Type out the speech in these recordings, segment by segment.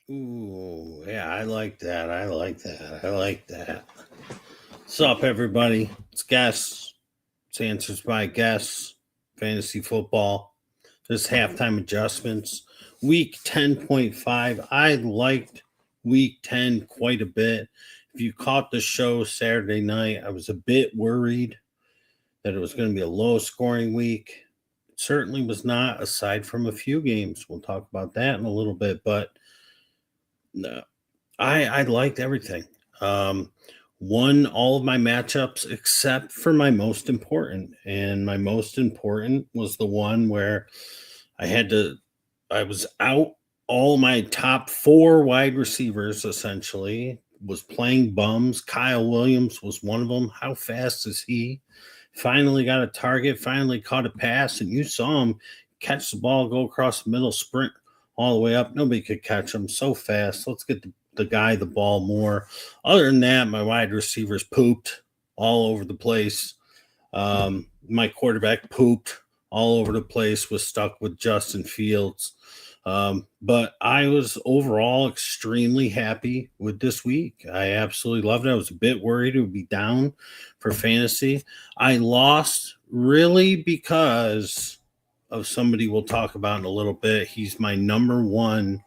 Ooh, yeah, I like that. I like that. I like that. What's up, everybody? It's guests. It's answers by guests. Fantasy football. Just halftime adjustments. Week 10.5. I liked week 10 quite a bit. If you caught the show Saturday night, I was a bit worried that it was going to be a low scoring week. It certainly was not, aside from a few games. We'll talk about that in a little bit, but no, I liked everything. Um, Won all of my matchups except for my most important, and my most important was the one where I had to. I was out. All my top four wide receivers essentially was playing bums. Kyle Williams was one of them. How fast is he? Finally got a target. Finally caught a pass, and you saw him catch the ball, go across the middle, sprint all the way up. Nobody could catch him so fast. Let's get the guy the ball more. Other than that, my wide receivers pooped all over the place. My quarterback pooped all over the place, was stuck with Justin Fields. But I was overall extremely happy with this week. I absolutely loved it. I was a bit worried it would be down for fantasy. I lost really because of somebody we'll talk about in a little bit. He's my number one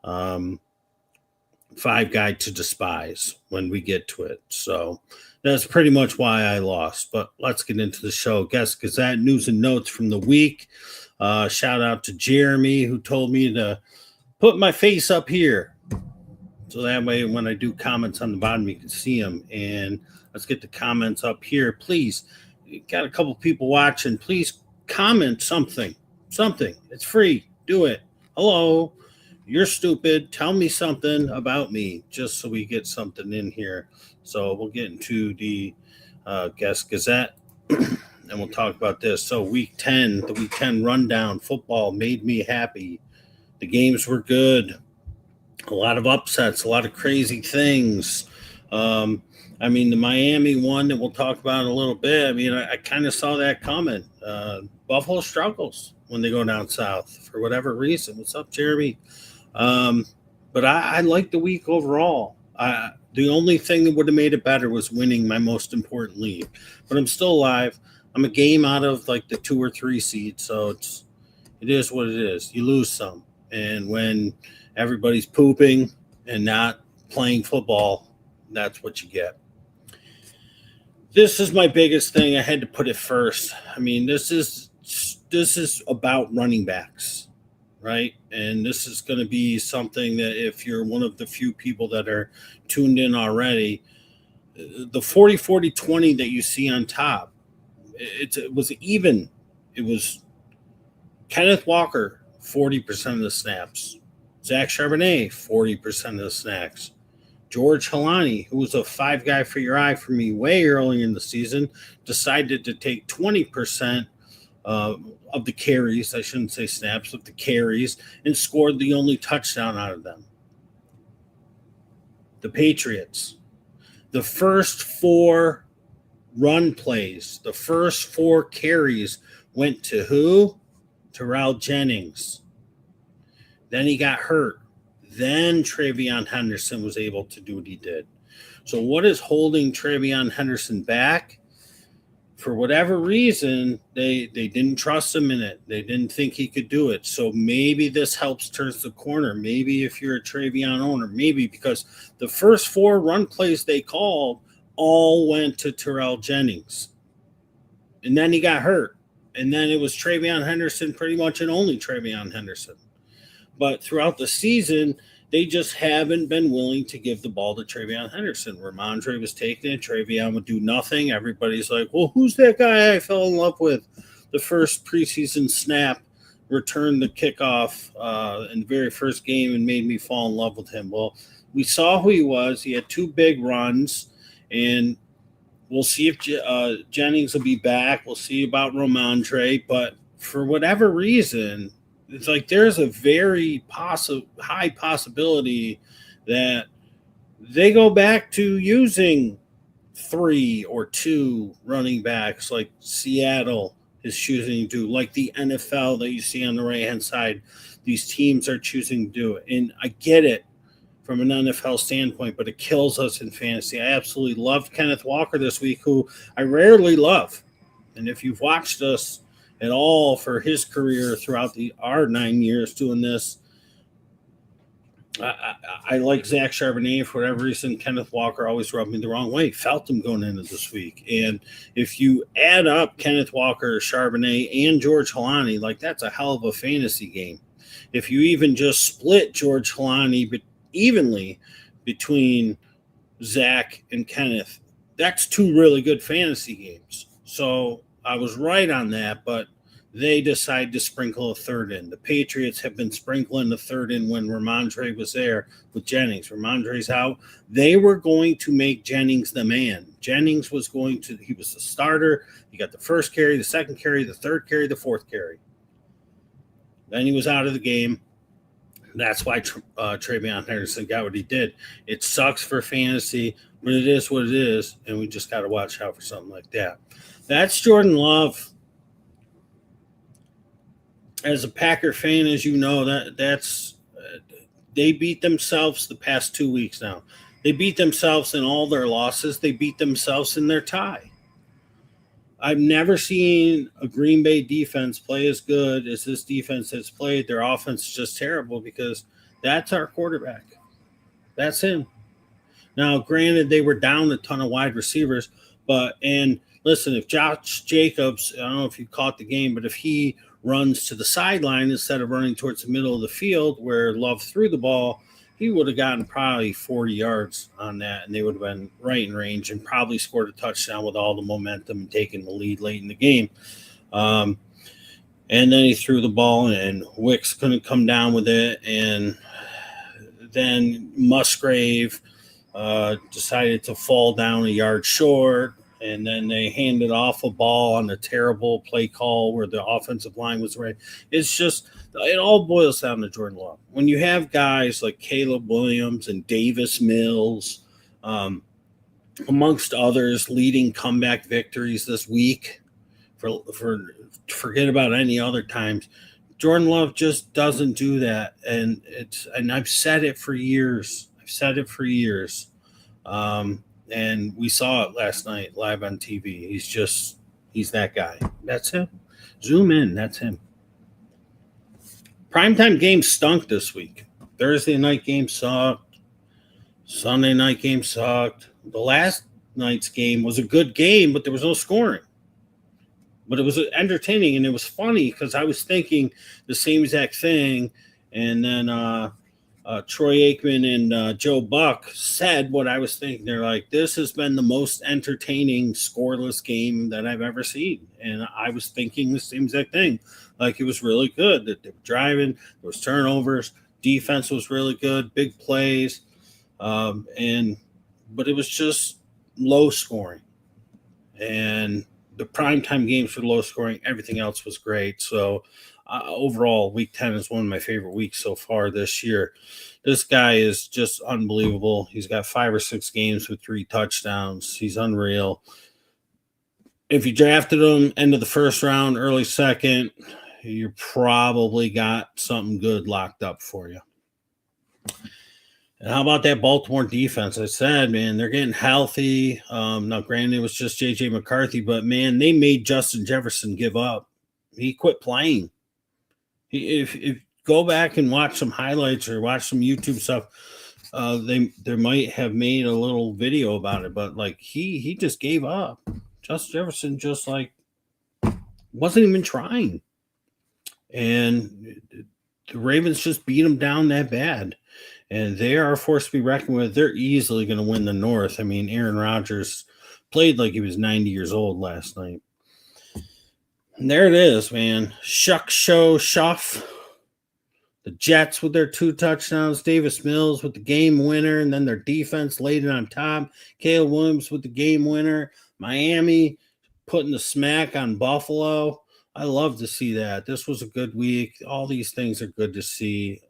um, five guy to despise when we get to it. So that's pretty much why I lost. But let's get into the show. Guest Gazette news and notes from the week. Shout out to Jeremy who told me to put my face up here. So that way, when I do comments on the bottom, you can see them. And let's get the comments up here. Please, you got a couple people watching. Please comment something. Something. It's free. Do it. Hello. You're stupid. Tell me something about me just so we get something in here. So we'll get into the Guest Gazette and we'll talk about this. So, week 10, the week 10 rundown football made me happy. The games were good, a lot of upsets, a lot of crazy things. Um, I mean, the Miami one that we'll talk about in a little bit. I mean, I kind of saw that coming. Buffalo struggles when they go down south for whatever reason. What's up, Jeremy? Um, but I like the week overall. The only thing that would have made it better was winning my most important league. But I'm still alive. I'm a game out of like the 2 or 3 seed, so it is what it is. You lose some, and when everybody's pooping and not playing football, that's what you get. This is my biggest thing. I had to put it first. I mean, this is about running backs, right? And this is going to be something that if you're one of the few people that are tuned in already, the 40-40-20 that you see on top, it was even. It was Kenneth Walker, 40% of the snaps. Zach Charbonnet, 40% of the snaps. George Halani, who was a five guy for your eye for me way early in the season, decided to take 20% of the carries, I shouldn't say snaps, of the carries, and scored the only touchdown out of them. The Patriots. The first four run plays, the first four carries went to who? Terrell Jennings. Then he got hurt. Then Travion Henderson was able to do what he did. So, what is holding Travion Henderson back? For whatever reason, they didn't trust him in it. They didn't think he could do it. So maybe this helps turns the corner. Maybe if you're a Travion owner, maybe because the first four run plays they called all went to Terrell Jennings. And then he got hurt. And then it was Travion Henderson, pretty much, and only Travion Henderson. But throughout the season, they just haven't been willing to give the ball to Travion Henderson. Ramondre was taking it. Travion would do nothing. Everybody's like, well, who's that guy I fell in love with? The first preseason snap returned the kickoff in the very first game and made me fall in love with him. Well, we saw who he was. He had two big runs, and we'll see if Jennings will be back. We'll see about Ramondre. But for whatever reason, it's like there's a very high possibility that they go back to using 3 or 2 running backs like Seattle is choosing to do, like the NFL that you see on the right hand side. These teams are choosing to do it. And I get it. from an NFL standpoint, but it kills us in fantasy. I absolutely loved Kenneth Walker this week, who I rarely love. And if you've watched us at all for his career throughout our 9 years doing this, I like Zach Charbonnet for whatever reason. Kenneth Walker always rubbed me the wrong way. Felt him going into this week. And if you add up Kenneth Walker, Charbonnet, and George Holani, like that's a hell of a fantasy game. If you even just split George Holani evenly between Zach and Kenneth, that's two really good fantasy games. So I was right on that, but they decide to sprinkle a third in. The Patriots have been sprinkling the third in when Ramondre was there with Jennings. Ramondre's out. They were going to make Jennings the man. Jennings was he was the starter. He got the first carry, the second carry, the third carry, the fourth carry. Then he was out of the game. That's why Travion Henderson got what he did. It sucks for fantasy, but it is what it is, and we just got to watch out for something like that. That's Jordan Love. As a Packer fan, as you know, that's they beat themselves the past 2 weeks now. They beat themselves in all their losses. They beat themselves in their tie. I've never seen a Green Bay defense play as good as this defense has played. Their offense is just terrible because that's our quarterback. That's him. Now, granted, they were down a ton of wide receivers, and listen, if Josh Jacobs, I don't know if you caught the game, but if he runs to the sideline instead of running towards the middle of the field where Love threw the ball, he would have gotten probably 40 yards on that, and they would have been right in range and probably scored a touchdown with all the momentum and taking the lead late in the game. And then he threw the ball, and Wicks couldn't come down with it, and then Musgrave decided to fall down a yard short, and then they handed off a ball on a terrible play call where the offensive line was right. It's just, it all boils down to Jordan Love. When you have guys like Caleb Williams and Davis Mills, amongst others, leading comeback victories this week, forget about any other times, Jordan Love just doesn't do that. And I've said it for years. And we saw it last night live on TV. He's that guy. That's him. Zoom in. That's him. Primetime games stunk this week. Thursday night game sucked. Sunday night game sucked. The last night's game was a good game, but there was no scoring. But it was entertaining, and it was funny because I was thinking the same exact thing. And then Troy Aikman and Joe Buck said what I was thinking. They're like, this has been the most entertaining scoreless game that I've ever seen. And I was thinking the same exact thing. Like, it was really good that they were driving, there was turnovers, defense was really good, big plays. But it was just low scoring. And the primetime games were low scoring. Everything else was great. So overall, week 10 is one of my favorite weeks so far this year. This guy is just unbelievable. He's got 5 or 6 games with 3 touchdowns. He's unreal. If you drafted him end of the first round, early second, you probably got something good locked up for you. And how about that Baltimore defense? I said, man, they're getting healthy. Now, granted, it was just J.J. McCarthy, but, man, they made Justin Jefferson give up. He quit playing. If go back and watch some highlights or watch some YouTube stuff, they might have made a little video about it, but, like, he just gave up. Justin Jefferson just, like, wasn't even trying. And the Ravens just beat him down that bad. And they are a force to be reckoned with. They're easily going to win the North. I mean, Aaron Rodgers played like he was 90 years old last night. And there it is, man. Shuff. The Jets with their 2 touchdowns. Davis Mills with the game winner. And then their defense laid it on top. Caleb Williams with the game winner. Miami putting the smack on Buffalo. I love to see that. This was a good week. All these things are good to see.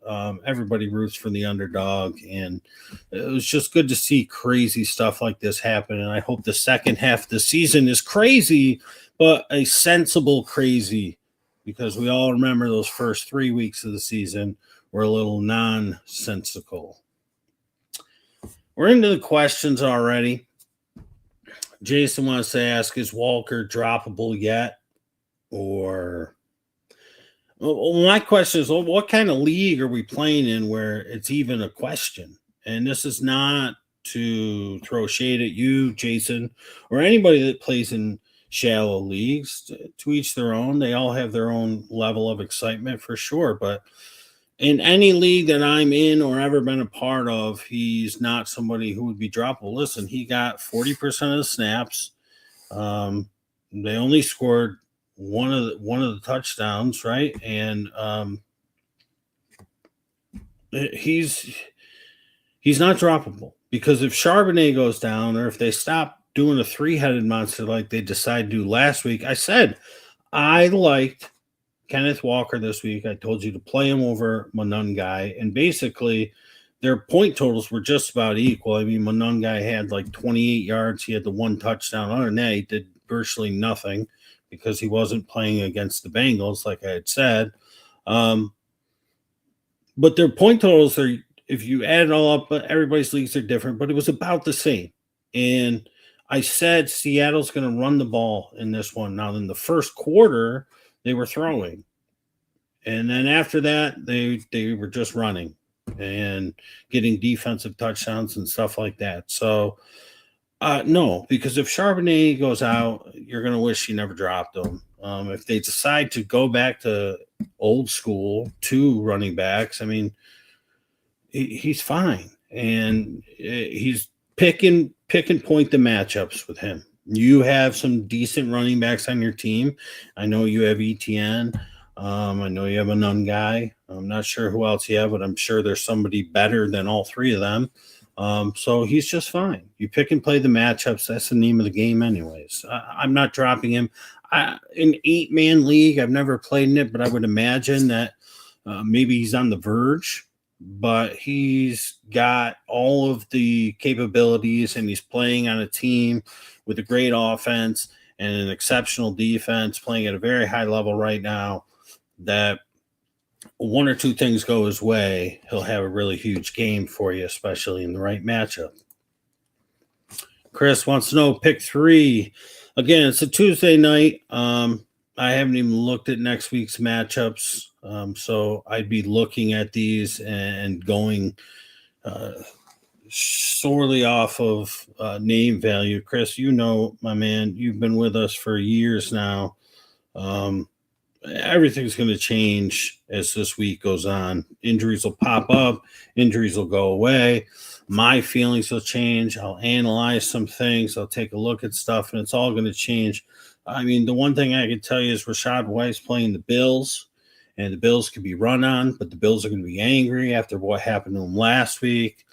Everybody roots for the underdog, and it was just good to see crazy stuff like this happen. And I hope the second half of the season is crazy, but a sensible crazy, because we all remember those first 3 weeks of the season were a little nonsensical. we're into the questions already. Jason wants to ask, is Walker droppable yet? Or my question is, what kind of league are we playing in where it's even a question? And this is not to throw shade at you, Jason, or anybody that plays in shallow leagues. To each their own. They all have their own level of excitement for sure. But in any league that I'm in or ever been a part of, he's not somebody who would be droppable. Listen, he got 40% of the snaps. They only scored one of the touchdowns, right? And he's not droppable, because if Charbonnet goes down, or if they stop doing a three-headed monster like they decided to do last week, I said I liked Kenneth Walker this week. I told you to play him over Monangai, and basically their point totals were just about equal. I mean, Monangai had like 28 yards. He had the one touchdown. Other than that, he did virtually nothing because he wasn't playing against the Bengals, like I had said. But their point totals are, if you add it all up, everybody's leagues are different, but it was about the same. And I said Seattle's going to run the ball in this one. Now, in the first quarter, they were throwing. And then after that, they were just running and getting defensive touchdowns and stuff like that. So, no, because if Charbonnet goes out, you're going to wish you never dropped him. If they decide to go back to old school, two running backs, I mean, he's fine. And he's pick and point the matchups with him. You have some decent running backs on your team. I know you have ETN. I know you have a nun guy. I'm not sure who else you have, but I'm sure there's somebody better than all three of them. So he's just fine. You pick and play the matchups. That's the name of the game anyways. I'm not dropping him. In 8-man league, I've never played in it, but I would imagine that maybe he's on the verge. But he's got all of the capabilities, and he's playing on a team with a great offense and an exceptional defense, playing at a very high level right now, that one or two things go his way, he'll have a really huge game for you, especially in the right matchup. Chris wants to know pick 3. Again, it's a Tuesday night. I haven't even looked at next week's matchups. So I'd be looking at these and going sorely off of name value. Chris, you know, my man, you've been with us for years now. Everything's going to change as this week goes on. Injuries will pop up. Injuries will go away. My feelings will change. I'll analyze some things. I'll take a look at stuff, and it's all going to change. I mean, the one thing I can tell you is Rachaad White's playing the Bills, and the Bills could be run on, but the Bills are going to be angry after what happened to them last week.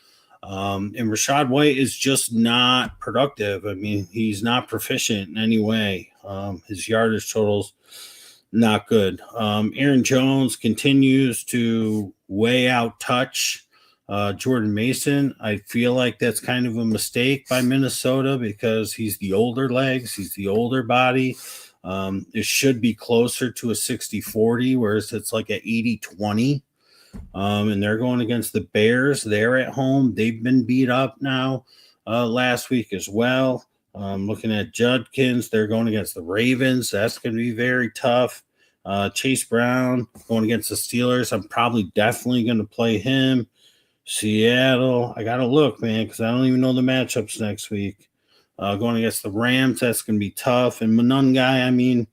And Rachaad White is just not productive. I mean, he's not proficient in any way. His yardage totals, not good. Aaron Jones continues to way out touch Jordan Mason. I feel like that's kind of a mistake by Minnesota because he's the older legs, he's the older body. It should be closer to a 60-40, whereas it's like an 80-20. And they're going against the Bears. They're at home. They've been beat up now last week as well. Looking at Judkins, they're going against the Ravens. That's going to be very tough. Chase Brown going against the Steelers. I'm probably definitely going to play him. Seattle, I got to look, man, because I don't even know the matchups next week. Going against the Rams, that's going to be tough. And Monangai, I mean,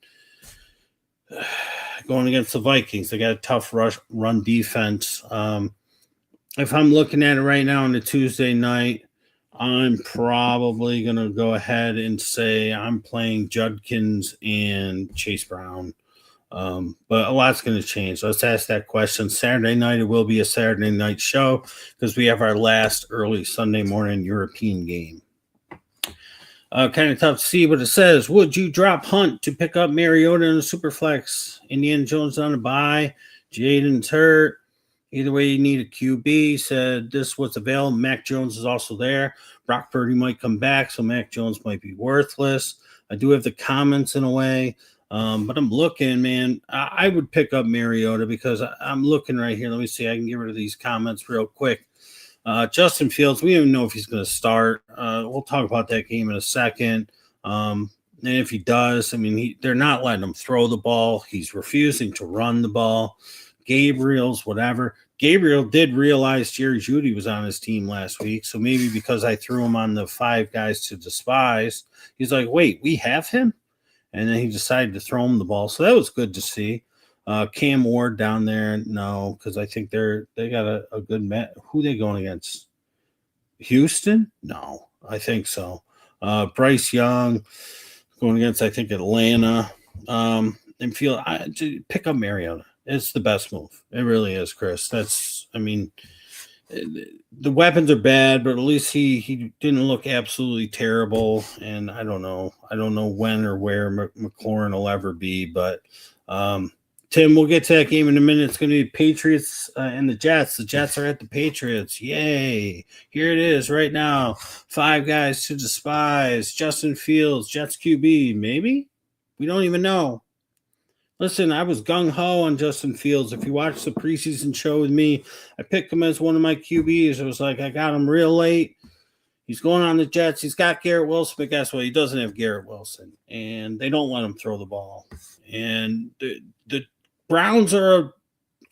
going against the Vikings, they got a tough run defense. If I'm looking at it right now on a Tuesday night, I'm probably going to go ahead and say I'm playing Judkins and Chase Brown. But a lot's going to change. Let's ask that question. Saturday night, it will be a Saturday night show because we have our last early Sunday morning European game. Kind of tough to see, but it says, would you drop Hunt to pick up Mariota in a Superflex? Indiana Jones on a bye. Jaden's hurt. Either way, you need a QB. Said this was available. Mac Jones is also there. Brock Purdy might come back, so Mac Jones might be worthless. I do have the comments in a way. But I'm looking, man. I would pick up Mariota because I'm looking right here. Let me see. I can get rid of these comments real quick. Justin Fields, we don't even know if he's going to start. We'll talk about that game in a second. And if he does, I mean, they're not letting him throw the ball. He's refusing to run the ball. Gabriel's whatever. Gabriel did realize Jerry Jeudy was on his team last week, so maybe because I threw him on the 5 guys to despise, he's like, wait, we have him? And then he decided to throw him the ball. So that was good to see. Cam Ward down there, no, because I think they got a good match. Who are they going against? Houston? No, I think so. Bryce Young going against, I think, Atlanta. And pick up Mariota. It's the best move. It really is, Chris. The weapons are bad, but at least he didn't look absolutely terrible. And I don't know when or where McLaurin will ever be, but Tim, we'll get to that game in a minute. It's going to be Patriots and the Jets. The Jets are at the Patriots. Yay. Here it is right now. 5 guys to despise. Justin Fields, Jets QB. Maybe? We don't even know. Listen, I was gung-ho on Justin Fields. If you watched the preseason show with me, I picked him as one of my QBs. It was like I got him real late. He's going on the Jets. He's got Garrett Wilson, but guess what? He doesn't have Garrett Wilson, and they don't let him throw the ball. And the Browns are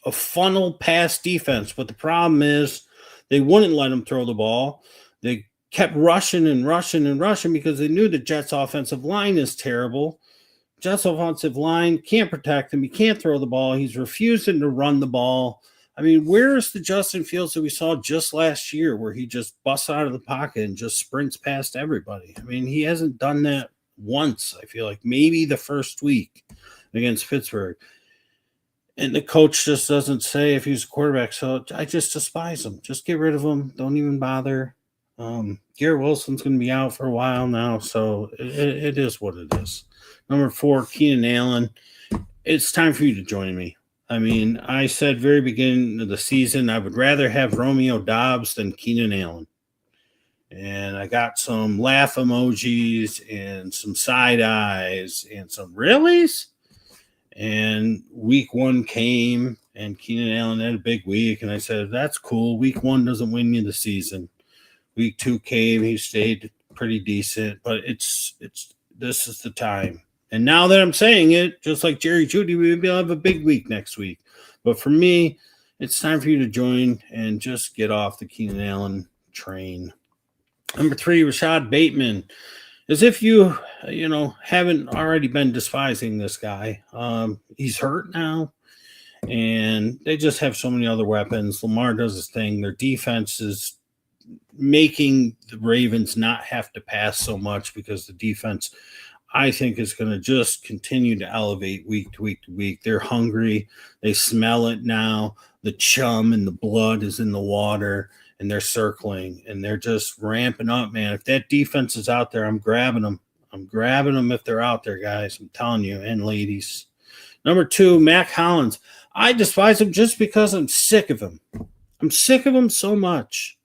a funnel pass defense, but the problem is they wouldn't let him throw the ball. They kept rushing and rushing and rushing because they knew the Jets' offensive line is terrible. Jets' offensive line can't protect him. He can't throw the ball. He's refusing to run the ball. I mean, where is the Justin Fields that we saw just last year where he just busts out of the pocket and just sprints past everybody? I mean, he hasn't done that once, I feel like. Maybe the first week against Pittsburgh. And the coach just doesn't say if he's a quarterback. So I just despise him. Just get rid of him. Don't even bother. Garrett Wilson's going to be out for a while now. So it is what it is. Number 4, Keenan Allen. It's time for you to join me. I mean, I said very beginning of the season, I would rather have Romeo Doubs than Keenan Allen. And I got some laugh emojis and some side eyes and some reallys. And week 1 came and Keenan Allen had a big week. And I said, that's cool. Week 1 doesn't win you the season. Week 2 came. He stayed pretty decent. But this is the time. And now that I'm saying it, just like Jerry Jeudy, we'll have a big week next week. But for me, it's time for you to join and just get off the Keenan Allen train. Number 3, Rashad Bateman. As if you haven't already been despising this guy. He's hurt now, and they just have so many other weapons. Lamar does his thing. Their defense is making the Ravens not have to pass so much because the defense, I think, is going to just continue to elevate week to week to week. They're hungry. They smell it now. The chum and the blood is in the water, and they're circling, and they're just ramping up, man. If that defense is out there, I'm grabbing them. I'm grabbing them if they're out there, guys. I'm telling you, and ladies. Number 2, Mac Hollins. I despise him just because I'm sick of him. I'm sick of him so much.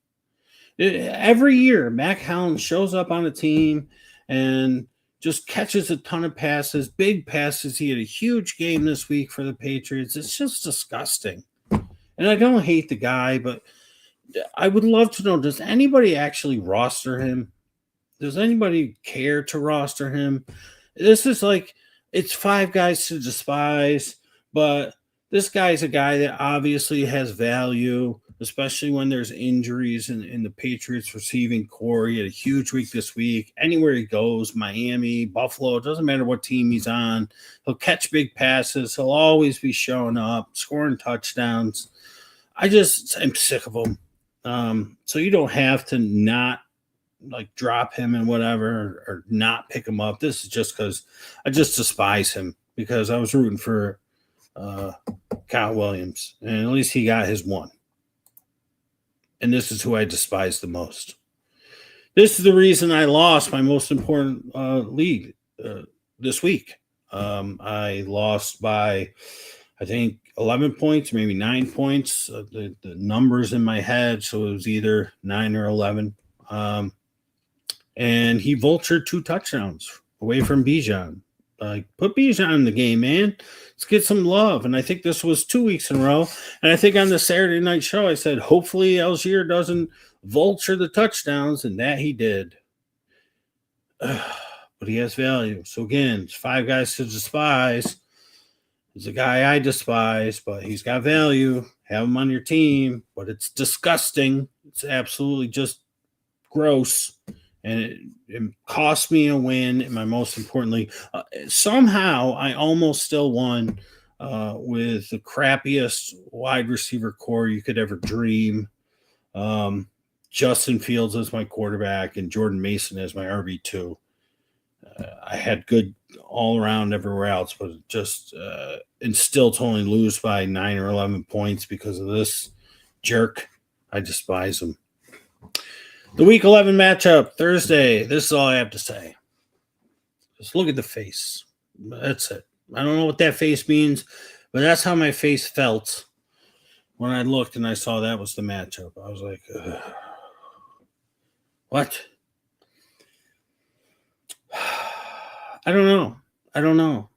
Every year, Mac Hollins shows up on a team and just catches a ton of passes, big passes. He had a huge game this week for the Patriots. It's just disgusting. And I don't hate the guy, but I would love to know, does anybody actually roster him? Does anybody care to roster him? This is like, it's 5 guys to despise, but this guy's a guy that obviously has value, especially when there's injuries in the Patriots receiving core. He had a huge week this week. Anywhere he goes, Miami, Buffalo, it doesn't matter what team he's on. He'll catch big passes. He'll always be showing up, scoring touchdowns. I'm sick of him. So you don't have to not drop him and whatever or not pick him up. This is just because I just despise him because I was rooting for Kyle Williams, and at least he got his 1. And this is who I despise the most. This is the reason I lost my most important league this week. I lost by, I think, 11 points, maybe 9 points. The numbers in my head, so it was either 9 or 11. And he vultured 2 touchdowns away from Bijan. Put Bijan in the game, man. Let's get some love. And I think this was 2 weeks in a row. And I think on the Saturday night show, I said, hopefully Algier doesn't vulture the touchdowns, and that he did. But he has value. So again, it's 5 guys to despise. He's a guy I despise, but he's got value. Have him on your team, but it's disgusting. It's absolutely just gross. And it cost me a win. And most importantly, somehow I almost still won with the crappiest wide receiver core you could ever dream. Justin Fields as my quarterback and Jordan Mason as my RB2. I had good all around everywhere else, but just and still to only lose by 9 or 11 points because of this jerk. I despise him. The Week 11 matchup, Thursday. This is all I have to say. Just look at the face. That's it. I don't know what that face means, but that's how my face felt when I looked and I saw that was the matchup. I was like, ugh. What? I don't know.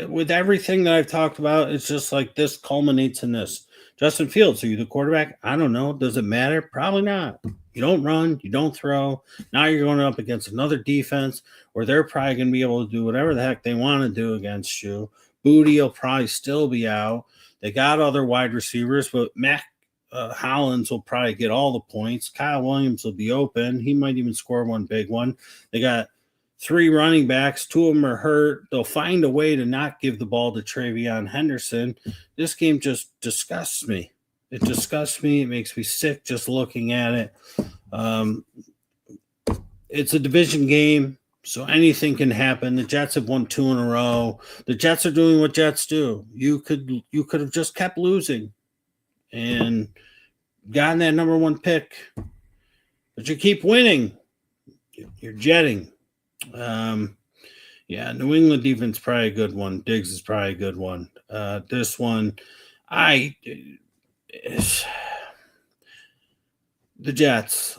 With everything that I've talked about, it's just like this culminates in this. Justin Fields, are you the quarterback? I don't know. Does it matter? Probably not. You don't run. You don't throw. Now you're going up against another defense where they're probably going to be able to do whatever the heck they want to do against you. Booty will probably still be out. They got other wide receivers, but Mac Hollins will probably get all the points. Kyle Williams will be open. He might even score one big one. They got 3 running backs. 2 of them are hurt. They'll find a way to not give the ball to TreVeyon Henderson. This game just disgusts me. It disgusts me. It makes me sick just looking at it. It's a division game, so anything can happen. The Jets have won 2 in a row. The Jets are doing what Jets do. You could have just kept losing and gotten that number 1 pick, but you keep winning. You're jetting. New England defense is probably a good one. Diggs is probably a good one. This one, the Jets.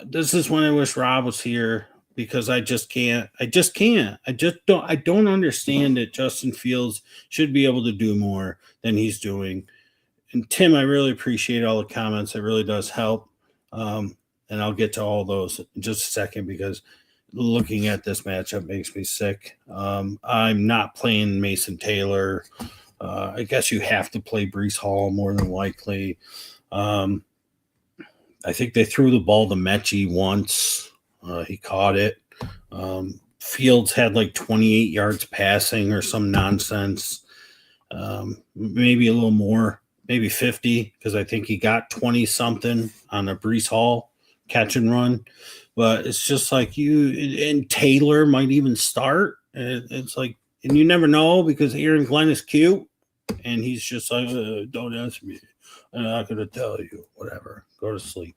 This is when I wish Rob was here because I just can't. I don't understand it. Justin Fields should be able to do more than he's doing. And Tim, I really appreciate all the comments. It really does help. And I'll get to all those in just a second because looking at this matchup makes me sick. I'm not playing Mason Taylor. I guess you have to play Breece Hall more than likely. I think they threw the ball to Mechie once. He caught it. Fields had like 28 yards passing or some nonsense. Maybe a little more, maybe 50, because I think he got 20-something on a Breece Hall catch and run. But it's just like and Taylor might even start. It's like, and you never know because Aaron Glenn is cute. And he's just like, don't answer me. I'm not going to tell you. Whatever. Go to sleep.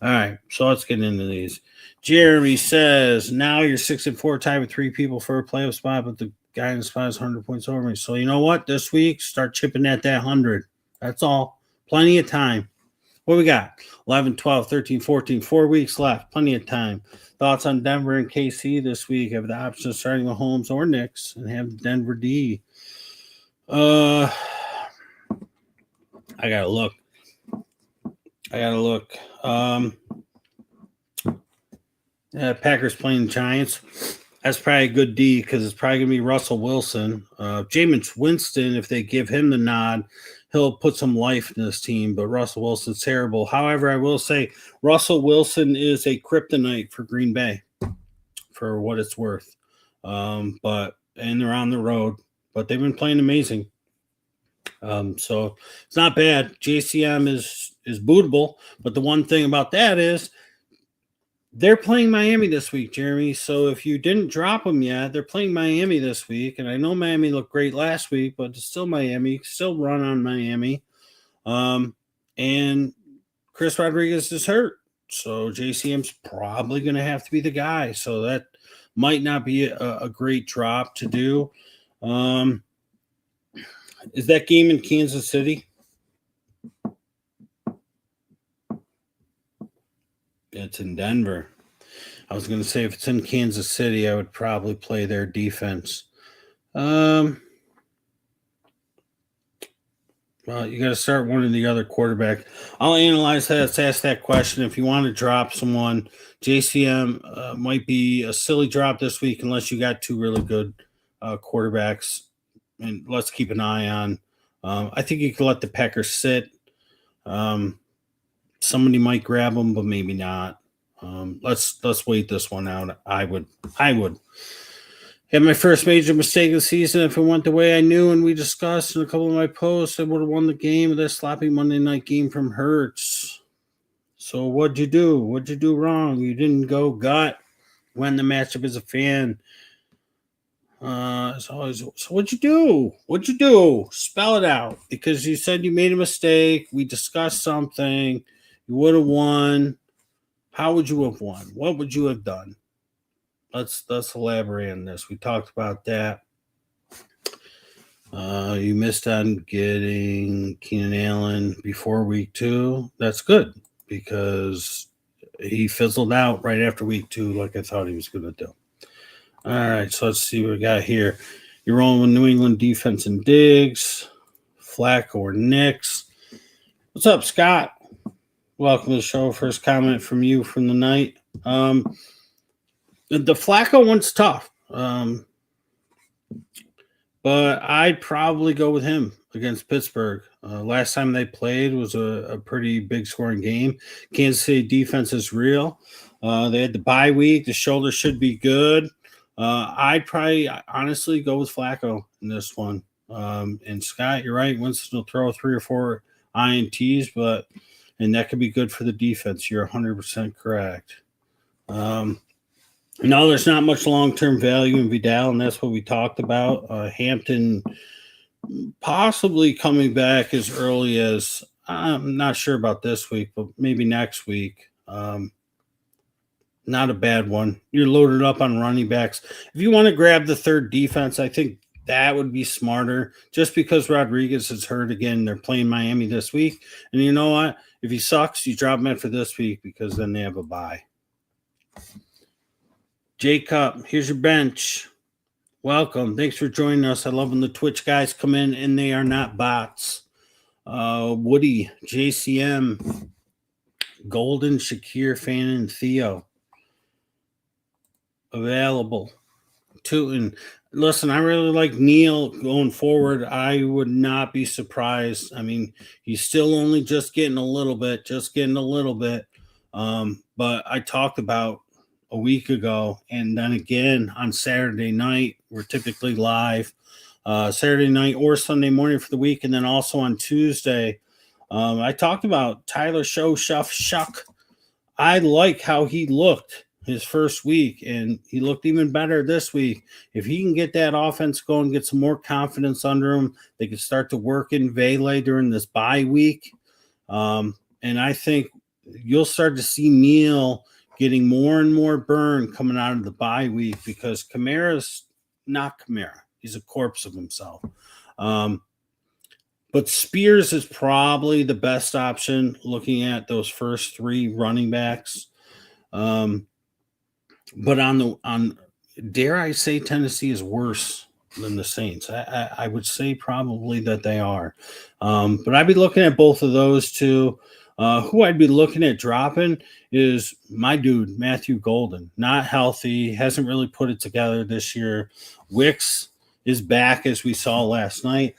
All right. So let's get into these. Jeremy says, now you're 6-4 tied with 3 people for a playoff spot, but the guy in the spot is 100 points over me. So you know what? This week, start chipping at that 100. That's all. Plenty of time. What we got? 11, 12, 13, 14, 4 weeks left. Plenty of time. Thoughts on Denver and KC this week? Have the option of starting Mahomes or Knicks and have Denver D. I gotta look. Packers playing the Giants. That's probably a good D because it's probably gonna be Russell Wilson. Jameis Winston, if they give him the nod, he'll put some life in this team, but Russell Wilson's terrible. However, I will say Russell Wilson is a kryptonite for Green Bay for what it's worth. And they're on the road, but they've been playing amazing. So it's not bad. JCM is bootable, but the one thing about that is they're playing Miami this week, Jeremy. So if you didn't drop them yet, they're playing Miami this week. And I know Miami looked great last week, but it's still Miami. Still run on Miami. And Chris Rodriguez is hurt. So JCM's probably going to have to be the guy. So that might not be a great drop to do. Is that game in Kansas City? It's in Denver. I was going to say if it's in Kansas City, I would probably play their defense. Well, you got to start one of the other quarterback. I'll analyze that. Let's ask that question. If you want to drop someone, JCM might be a silly drop this week unless you got two really good quarterbacks. And let's keep an eye on. I think you can let the Packers sit. Somebody might grab them, but maybe not. Let's wait this one out. I would. Had my first major mistake of the season. If it went the way I knew and we discussed in a couple of my posts, I would have won the game of that sloppy Monday night game from Hurts. So what'd you do? What'd you do wrong? You didn't go gut when the matchup as a fan. As always, so what'd you do? What'd you do? Spell it out. Because you said you made a mistake. We discussed something. You would have won. How would you have won? What would you have done? Let's elaborate on this. We talked about that. You missed on getting Keenan Allen before week 2. That's good because he fizzled out right after week 2 like I thought he was going to do. All right, so let's see what we got here. You're rolling with New England defense and Diggs, Flacco or Nix. What's up, Scott? Welcome to the show. First comment from you from the night. The Flacco one's tough, but I'd probably go with him against Pittsburgh. Last time they played was a pretty big scoring game. Kansas City defense is real. They had the bye week. The shoulder should be good. I'd probably honestly go with Flacco in this one. And Scott, you're right. Winston will throw 3 or 4 INTs, and that could be good for the defense. You're 100% correct. No, there's not much long-term value in Vidal, and that's what we talked about. Hampton possibly coming back as early as, I'm not sure about this week, but maybe next week. Not a bad one. You're loaded up on running backs. If you want to grab the third defense, I think that would be smarter just because Rodriguez is hurt again. They're playing Miami this week. And you know what? If he sucks, you drop him in for this week because then they have a bye. Jacob, here's your bench. Welcome. Thanks for joining us. I love when the Twitch guys come in and they are not bots. Woody, JCM, Golden, Shakir, Fannin, Theo. Available. And listen, I really like Neal going forward. I would not be surprised. I mean, he's still only just getting a little bit. But I talked about a week ago, and then again on Saturday night. We're typically live Saturday night or Sunday morning for the week, and then also on Tuesday. I talked about Tyler Shuck. I like how he looked his first week, and he looked even better this week. If he can get that offense going, get some more confidence under him, they can start to work in Vele during this bye week. And I think you'll start to see Neal getting more and more burn coming out of the bye week because Kamara's not Kamara. He's a corpse of himself. But Spears is probably the best option looking at those first 3 running backs. But on dare I say Tennessee is worse than the Saints. I would say probably that they are. But I'd be looking at both of those two. Who I'd be looking at dropping is my dude, Matthew Golden. Not healthy, hasn't really put it together this year. Wicks is back as we saw last night.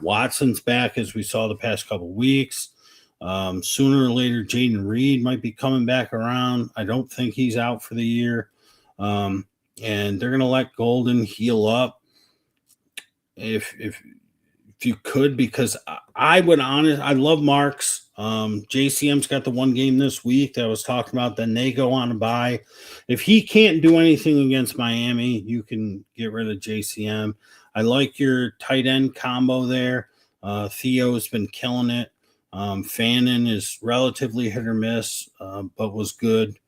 Watson's back as we saw the past couple weeks. Sooner or later, Jaden Reed might be coming back around. I don't think he's out for the year. And they're going to let Golden heal up if you could, because I love Marks. JCM's got the one game this week that I was talking about. Then they go on a bye. If he can't do anything against Miami, you can get rid of JCM. I like your tight end combo there. Theo's been killing it. Fannin is relatively hit or miss, but was good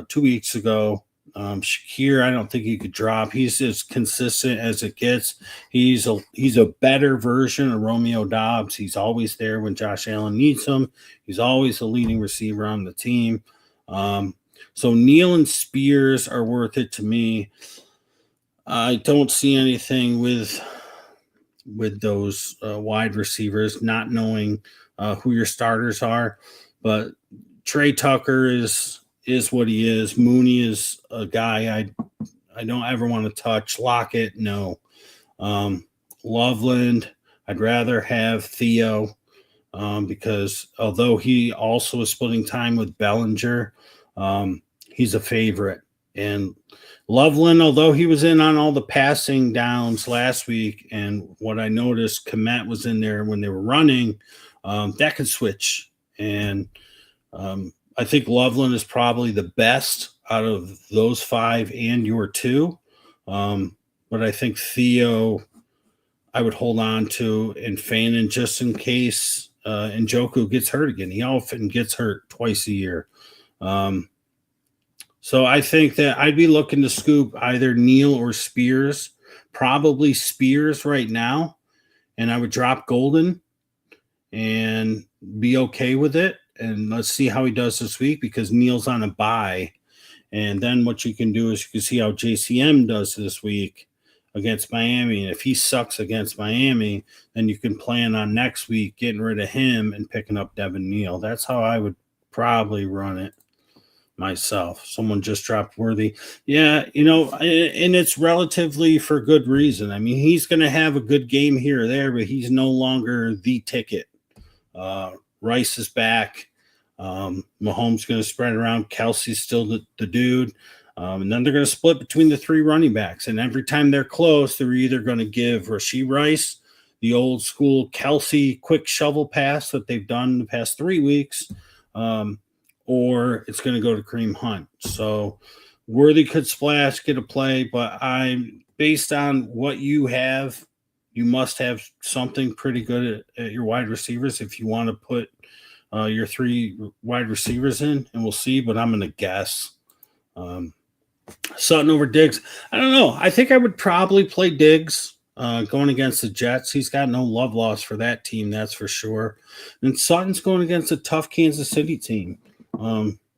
2 weeks ago. Shakir, I don't think he could drop. He's as consistent as it gets. He's a better version of Romeo Doubs. He's always there when Josh Allen needs him. He's always the leading receiver on the team. So Neal and Spears are worth it to me. I don't see anything with those wide receivers, not knowing who your starters are. But Trey Tucker is what he is. Mooney is a guy I don't ever want to touch. Lockett, no. Loveland, I'd rather have Theo because although he also is splitting time with Bellinger, he's a favorite. And Loveland, although he was in on all the passing downs last week, and what I noticed, Komet was in there when they were running, that could switch. And I think Loveland is probably the best out of those five and your two. But I think Theo, I would hold on to, and Fannin just in case Njoku gets hurt again. He often gets hurt twice a year. So I think that I'd be looking to scoop either Neal or Spears, probably Spears right now, and I would drop Golden and be okay with it. And let's see how he does this week because Neal's on a bye. And then what you can do is you can see how JCM does this week against Miami. And if he sucks against Miami, then you can plan on next week getting rid of him and picking up Devin Neal. That's how I would probably run it myself. Someone just dropped Worthy. Yeah, and it's relatively for good reason. I mean, he's going to have a good game here or there, but he's no longer the ticket. Rice is back. Mahomes going to spread around. Kelsey's still the dude. And then they're going to split between the three running backs. And every time they're close, they're either going to give Rashee Rice the old school Kelsey quick shovel pass that they've done the past 3 weeks, or it's going to go to Kareem Hunt. So Worthy could splash, get a play, but I'm based on what you have. You must have something pretty good at your wide receivers if you want to put your three wide receivers in, and we'll see, but I'm going to guess. Sutton over Diggs. I don't know. I think I would probably play Diggs going against the Jets. He's got no love lost for that team, that's for sure. And Sutton's going against a tough Kansas City team.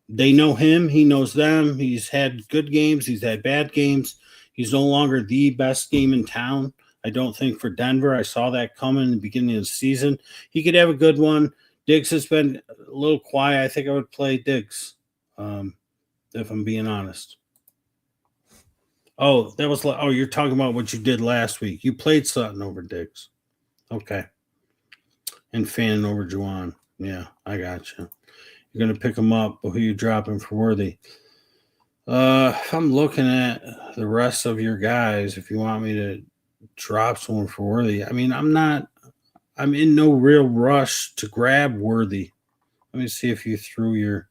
They know him. He knows them. He's had good games. He's had bad games. He's no longer the best game in town. I don't think for Denver. I saw that coming in the beginning of the season. He could have a good one. Diggs has been a little quiet. I think I would play Diggs, if I'm being honest. Oh, you're talking about what you did last week. You played Sutton over Diggs. Okay. And Fannin over Juwan. Yeah, I got you. You're going to pick him up, but who you dropping for Worthy? If I'm looking at the rest of your guys, if you want me to drop someone for Worthy, I mean, I'm in no real rush to grab Worthy. Let me see if you threw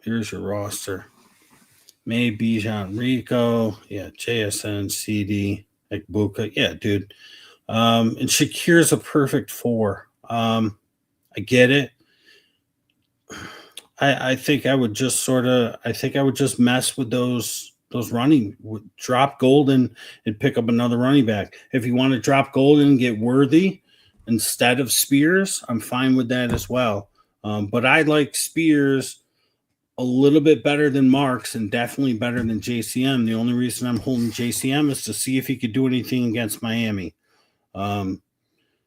here's your roster. May, Bijan, Rico, yeah, JSN, CD, Ekbuka, yeah, dude. And Shakir's a perfect 4. I get it. I think I would just mess with those running, drop Golden and pick up another running back. If you want to drop Golden and get Worthy instead of Spears, I'm fine with that as well. But I like Spears a little bit better than Marks and definitely better than JCM. The only reason I'm holding JCM is to see if he could do anything against Miami.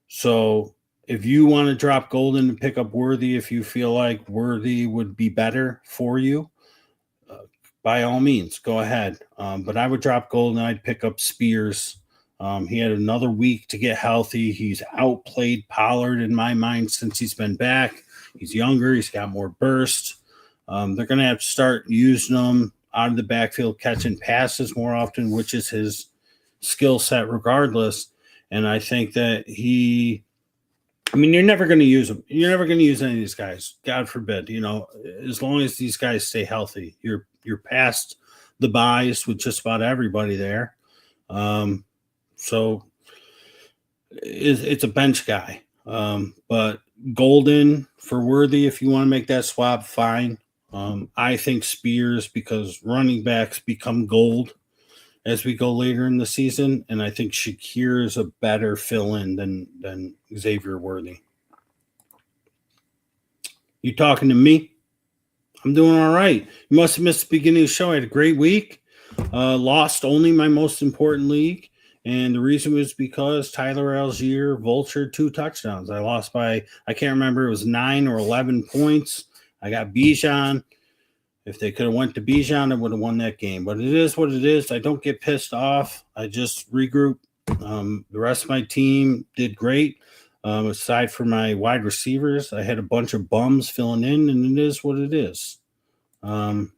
So if you want to drop Golden and pick up Worthy, if you feel like Worthy would be better for you, by all means, go ahead. But I would drop Golden. I'd pick up Spears. He had another week to get healthy. He's outplayed Pollard in my mind since he's been back. He's younger. He's got more burst. They're going to have to start using him out of the backfield, catching passes more often, which is his skill set regardless. And I think that you're never going to use them. You're never going to use any of these guys. God forbid, as long as these guys stay healthy, you're past the buys with just about everybody there. So it's a bench guy. But Golden for Worthy, if you want to make that swap, fine. I think Spears, because running backs become gold as we go later in the season, and I think Shakir is a better fill-in than Xavier Worthy. You talking to me? I'm doing all right. You must have missed the beginning of the show. I had a great week. Lost only my most important league. And the reason was because Tyler Algier vultured 2 touchdowns. I lost by, I can't remember, it was 9 or 11 points. I got Bijan. If they could have went to Bijan, I would have won that game. But it is what it is. I don't get pissed off. I just regroup. The rest of my team did great. Aside from my wide receivers, I had a bunch of bums filling in, and it is what it is. Do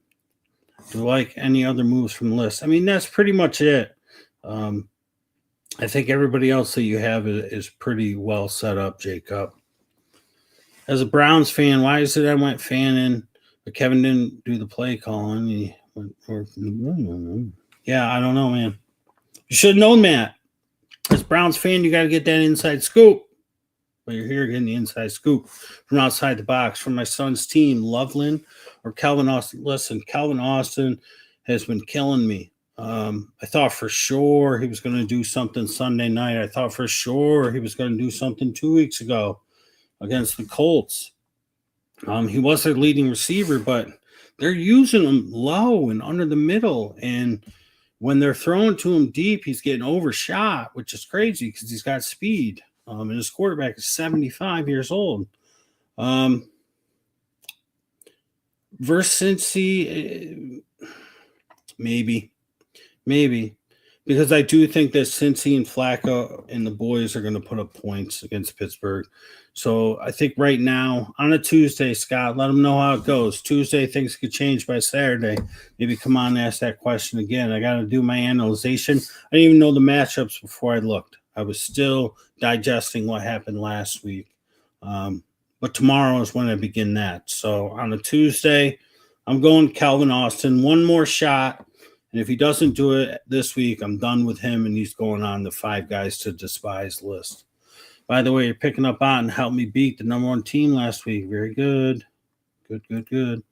you like any other moves from the list? I mean, that's pretty much it. I think everybody else that you have is pretty well set up, Jacob. As a Browns fan, why is it I went fanning, but Kevin didn't do the play calling? Yeah, I don't know, man. You should have known that. As a Browns fan, you got to get that inside scoop. But you're here getting the inside scoop from outside the box from my son's team, Loveland or Calvin Austin. Listen, Calvin Austin has been killing me. I thought for sure he was going to do something Sunday night. I thought for sure he was going to do something 2 weeks ago against the Colts. He was their leading receiver, but they're using him low and under the middle. And when they're throwing to him deep, he's getting overshot, which is crazy because he's got speed. And his quarterback is 75 years old. Versus Cincy, maybe. Because I do think that Cincy and Flacco and the boys are going to put up points against Pittsburgh. So I think right now, on a Tuesday, Scott, let them know how it goes. Tuesday, things could change by Saturday. Maybe come on and ask that question again. I got to do my analyzation. I didn't even know the matchups before I looked. I was still digesting what happened last week. But tomorrow is when I begin that. So on a Tuesday, I'm going Calvin Austin. One more shot. And if he doesn't do it this week, I'm done with him, and he's going on the 5 guys to despise list. By the way, you're picking up on and helped me beat the number 1 team last week. Very good. Good.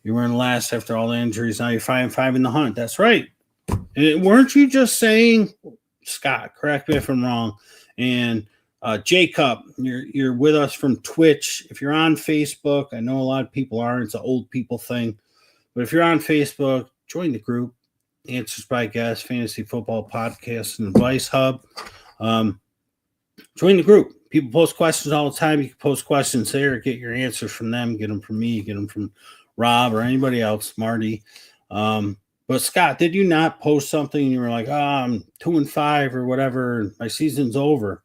You were in last after all the injuries. Now you're 5-5 in the hunt. That's right. And weren't you just saying, Scott, correct me if I'm wrong, and Jacob, you're with us from Twitch. If you're on Facebook, I know a lot of people are. It's an old people thing. But if you're on Facebook, join the group. Answers by Guests, Fantasy Football Podcast, and Advice Hub. Join the group. People post questions all the time. You can post questions there. Get your answers from them. Get them from me. Get them from Rob or anybody else, Marty. But Scott, did you not post something and you were like, I'm 2-5 or whatever, my season's over?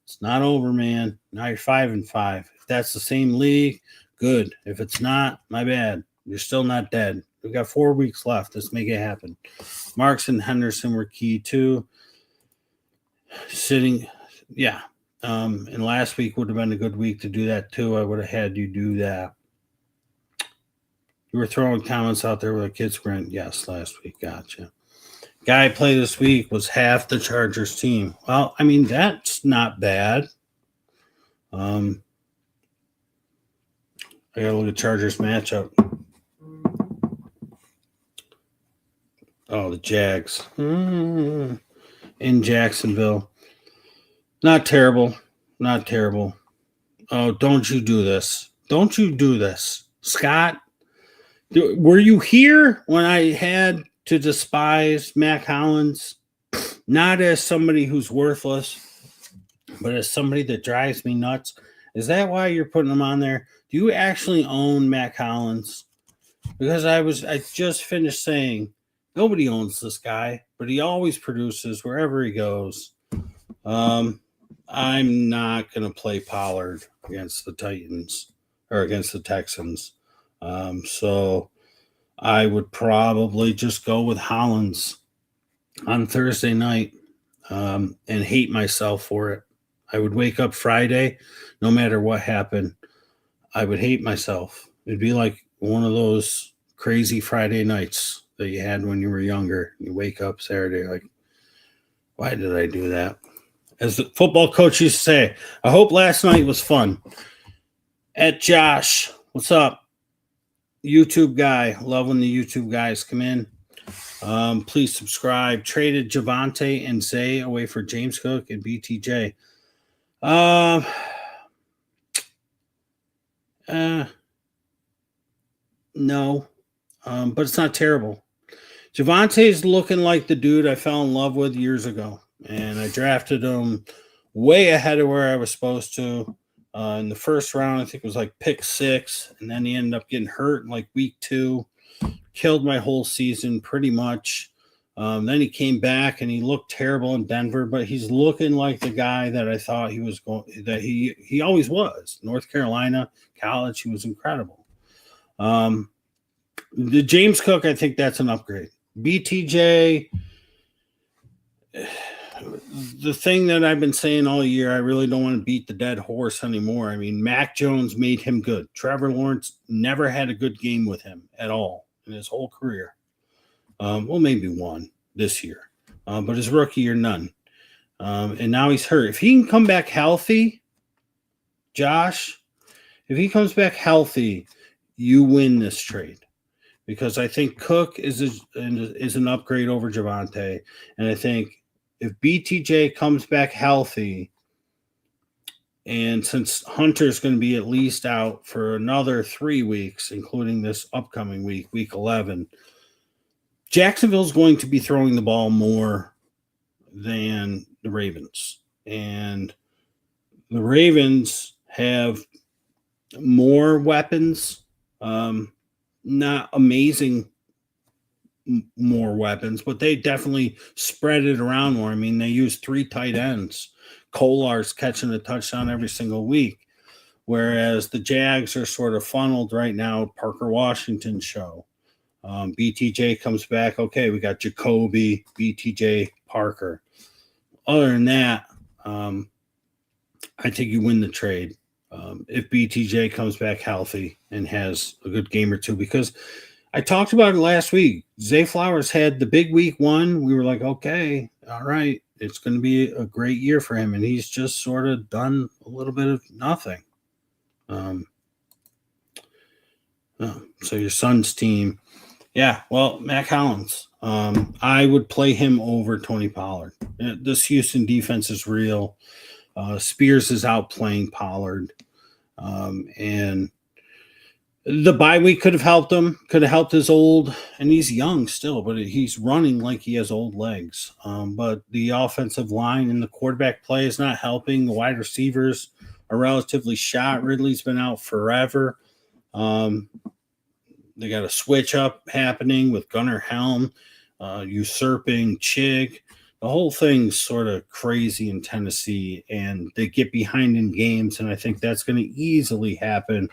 It's not over, man. Now you're 5-5. If that's the same league, good. If it's not, my bad. You're still not dead. We've got 4 weeks left. Let's make it happen. Marks and Henderson were key too. And last week would have been a good week to do that too. I would have had you do that. You were throwing comments out there where the kids were in. Yes, last week. Gotcha. Guy I played this week was half the Chargers team. Well, I mean, that's not bad. I got to look at Chargers matchup. Oh, the Jags. In Jacksonville. Not terrible. Oh, don't you do this. Scott, were you here when I had to despise Mac Hollins? Not as somebody who's worthless, but as somebody that drives me nuts. Is that why you're putting him on there? Do you actually own Mac Hollins? Because I just finished saying nobody owns this guy, but he always produces wherever he goes. I'm not going to play Pollard against the Titans or against the Texans. So I would probably just go with Hollins on Thursday night and hate myself for it. I would wake up Friday, no matter what happened, I would hate myself. It'd be like one of those crazy Friday nights that you had when you were younger. You wake up Saturday like, why did I do that? As the football coach used to say, I hope last night was fun. At Josh, what's up? YouTube guy. Love when the YouTube guys come in. Please subscribe. Traded Javonte and Zay away for James Cook and BTJ. No, but it's not terrible. Javante's looking like the dude I fell in love with years ago, and I drafted him way ahead of where I was supposed to. In the first round, I think it was like pick 6, and then he ended up getting hurt in like week 2, killed my whole season pretty much. Then he came back and he looked terrible in Denver, but he's looking like the guy that I thought he was going. That he always was. North Carolina college, he was incredible. The James Cook, I think that's an upgrade. BTJ, the thing that I've been saying all year, I really don't want to beat the dead horse anymore. I mean, Mac Jones made him good. Trevor Lawrence never had a good game with him at all in his whole career. Well, maybe one this year, but his rookie year, none. And now he's hurt. If he can come back healthy, Josh, if he comes back healthy, you win this trade. Because I think Cook is an upgrade over Javonte. And I think if BTJ comes back healthy, and since Hunter's going to be at least out for another 3 weeks, including this upcoming week, week 11, Jacksonville's going to be throwing the ball more than the Ravens. And the Ravens have more weapons, not amazing more weapons, but they definitely spread it around more. I mean, they use 3 tight ends. Kolar's catching a touchdown every single week, whereas the Jags are sort of funneled right now. Parker Washington show. BTJ comes back. Okay, we got Jacoby, BTJ, Parker. Other than that, I think you win the trade if BTJ comes back healthy and has a good game or two. Because I talked about it last week. Zay Flowers had the big week 1. We were like, okay, all right, it's going to be a great year for him. And he's just sort of done a little bit of nothing. So your son's team. Yeah, well, Mac Hollins. I would play him over Tony Pollard. This Houston defense is real. Spears is outplaying Pollard. And the bye week could have helped him, could have helped his old, and he's young still, but he's running like he has old legs. But the offensive line and the quarterback play is not helping. The wide receivers are relatively shot. Ridley's been out forever. They got a switch up happening with Gunnar Helm usurping Chig. The whole thing's sort of crazy in Tennessee, and they get behind in games, and I think that's going to easily happen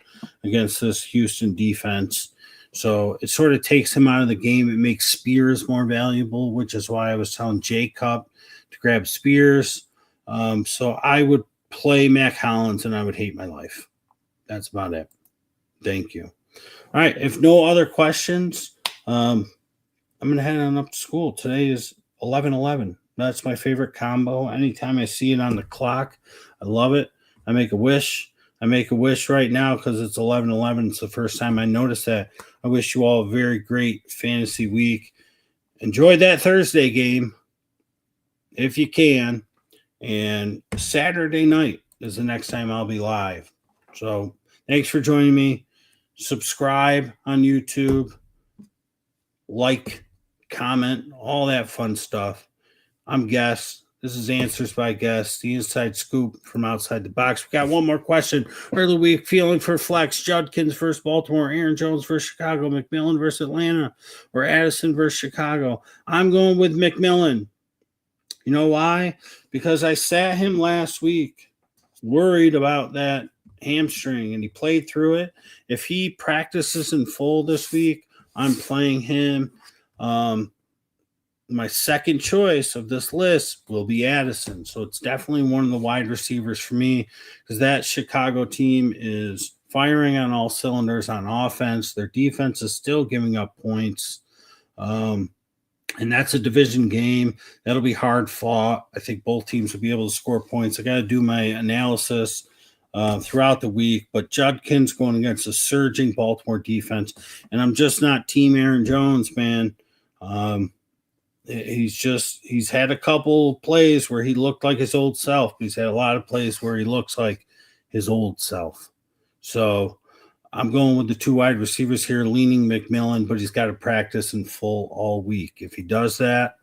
against this Houston defense. So it sort of takes him out of the game. It makes Spears more valuable, which is why I was telling Jacob to grab Spears. So I would play Mac Hollins, and I would hate my life. That's about it. Thank you. All right. If no other questions, I'm going to head on up to school. Today is 11:11. That's my favorite combo. Anytime I see it on the clock, I love it. I make a wish. I make a wish right now because it's 11:11. It's the first time I noticed that. I wish you all a very great fantasy week. Enjoy that Thursday game if you can. And Saturday night is the next time I'll be live. So thanks for joining me. Subscribe on YouTube. Like, comment, all that fun stuff. I'm Guess. This is Answers by Guess, the inside scoop from outside the box. We got one more question. Early week feeling for flex. Judkins versus Baltimore, Aaron Jones versus Chicago, McMillan versus Atlanta, or Addison versus Chicago. I'm going with McMillan. You know why? Because I sat him last week worried about that hamstring, and he played through it. If he practices in full this week, I'm playing him. My second choice of this list will be Addison. So it's definitely one of the wide receivers for me because that Chicago team is firing on all cylinders on offense. Their defense is still giving up points. And that's a division game. That'll be hard fought. I think both teams will be able to score points. I got to do my analysis throughout the week, but Judkins going against a surging Baltimore defense, and I'm just not team Aaron Jones, man. He's had a couple plays where he looked like his old self. He's had a lot of plays where he looks like his old self. So I'm going with the 2 wide receivers here, leaning McMillan, but he's got to practice in full all week. If he does that,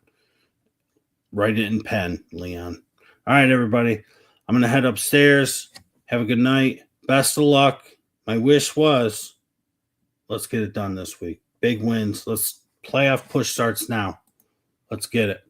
write it in pen, Leon. All right, everybody. I'm going to head upstairs. Have a good night. Best of luck. My wish was, let's get it done this week. Big wins. Playoff push starts now. Let's get it.